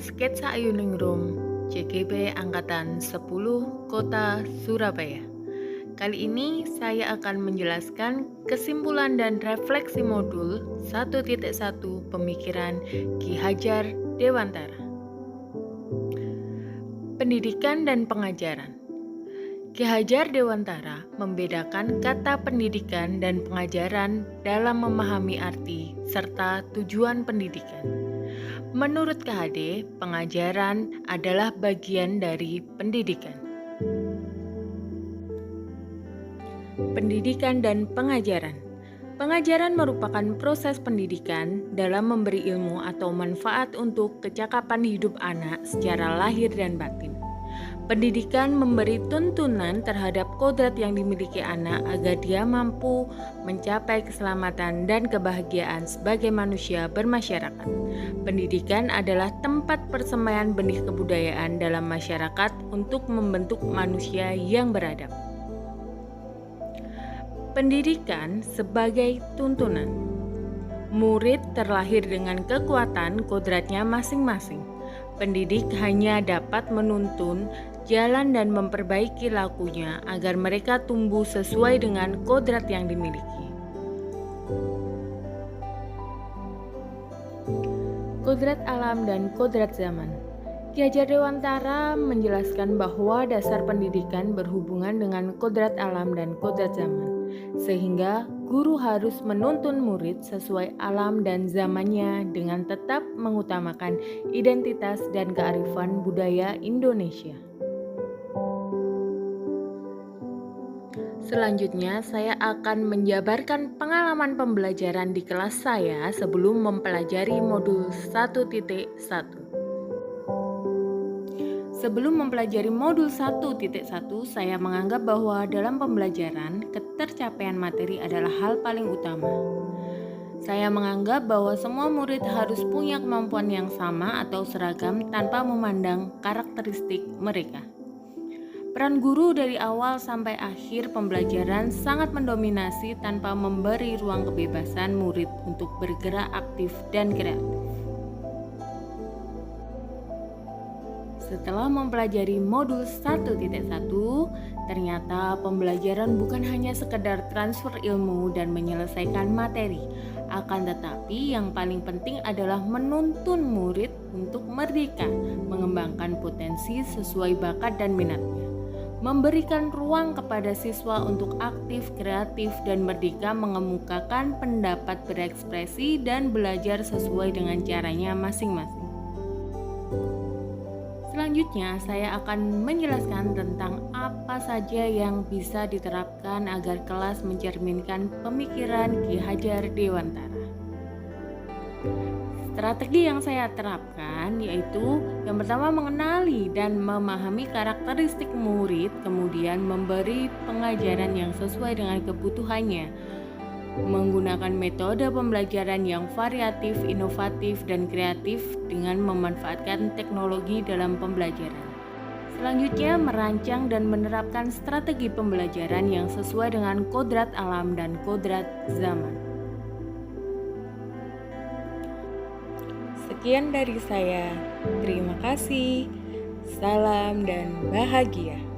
Sketsa Ayuningrum, CGP Angkatan 10 Kota Surabaya. Kali ini saya akan menjelaskan kesimpulan dan refleksi modul 1.1 Pemikiran Ki Hajar Dewantara. Pendidikan dan pengajaran. Ki Hajar Dewantara membedakan kata pendidikan dan pengajaran dalam memahami arti serta tujuan pendidikan. Menurut KHD, pengajaran adalah bagian dari pendidikan. Pendidikan dan pengajaran. Pengajaran merupakan proses pendidikan dalam memberi ilmu atau manfaat untuk kecakapan hidup anak secara lahir dan batin. Pendidikan memberi tuntunan terhadap kodrat yang dimiliki anak agar dia mampu mencapai keselamatan dan kebahagiaan sebagai manusia bermasyarakat. Pendidikan adalah tempat persemaian benih kebudayaan dalam masyarakat untuk membentuk manusia yang beradab. Pendidikan sebagai tuntunan. Murid terlahir dengan kekuatan kodratnya masing-masing. Pendidik hanya dapat menuntun jalan dan memperbaiki lakunya agar mereka tumbuh sesuai dengan kodrat yang dimiliki. Kodrat alam dan kodrat zaman. Ki Hajar Dewantara menjelaskan bahwa dasar pendidikan berhubungan dengan kodrat alam dan kodrat zaman, sehingga guru harus menuntun murid sesuai alam dan zamannya dengan tetap mengutamakan identitas dan kearifan budaya Indonesia. Selanjutnya, saya akan menjabarkan pengalaman pembelajaran di kelas saya sebelum mempelajari modul 1.1. Sebelum mempelajari modul 1.1, saya menganggap bahwa dalam pembelajaran, ketercapaian materi adalah hal paling utama. Saya menganggap bahwa semua murid harus punya kemampuan yang sama atau seragam tanpa memandang karakteristik mereka. Peran guru dari awal sampai akhir pembelajaran sangat mendominasi tanpa memberi ruang kebebasan murid untuk bergerak aktif dan kreatif. Setelah mempelajari modul 1.1, ternyata pembelajaran bukan hanya sekedar transfer ilmu dan menyelesaikan materi, akan tetapi yang paling penting adalah menuntun murid untuk merdeka, mengembangkan potensi sesuai bakat dan minatnya, memberikan ruang kepada siswa untuk aktif, kreatif, dan merdeka mengemukakan pendapat berekspresi dan belajar sesuai dengan caranya masing-masing. Selanjutnya, saya akan menjelaskan tentang apa saja yang bisa diterapkan agar kelas mencerminkan pemikiran Ki Hajar Dewantara. Strategi yang saya terapkan yaitu yang pertama mengenali dan memahami karakteristik murid, kemudian memberi pengajaran yang sesuai dengan kebutuhannya, menggunakan metode pembelajaran yang variatif, inovatif, dan kreatif dengan memanfaatkan teknologi dalam pembelajaran. Selanjutnya, merancang dan menerapkan strategi pembelajaran yang sesuai dengan kodrat alam dan kodrat zaman. Sekian dari saya. Terima kasih. Salam dan bahagia.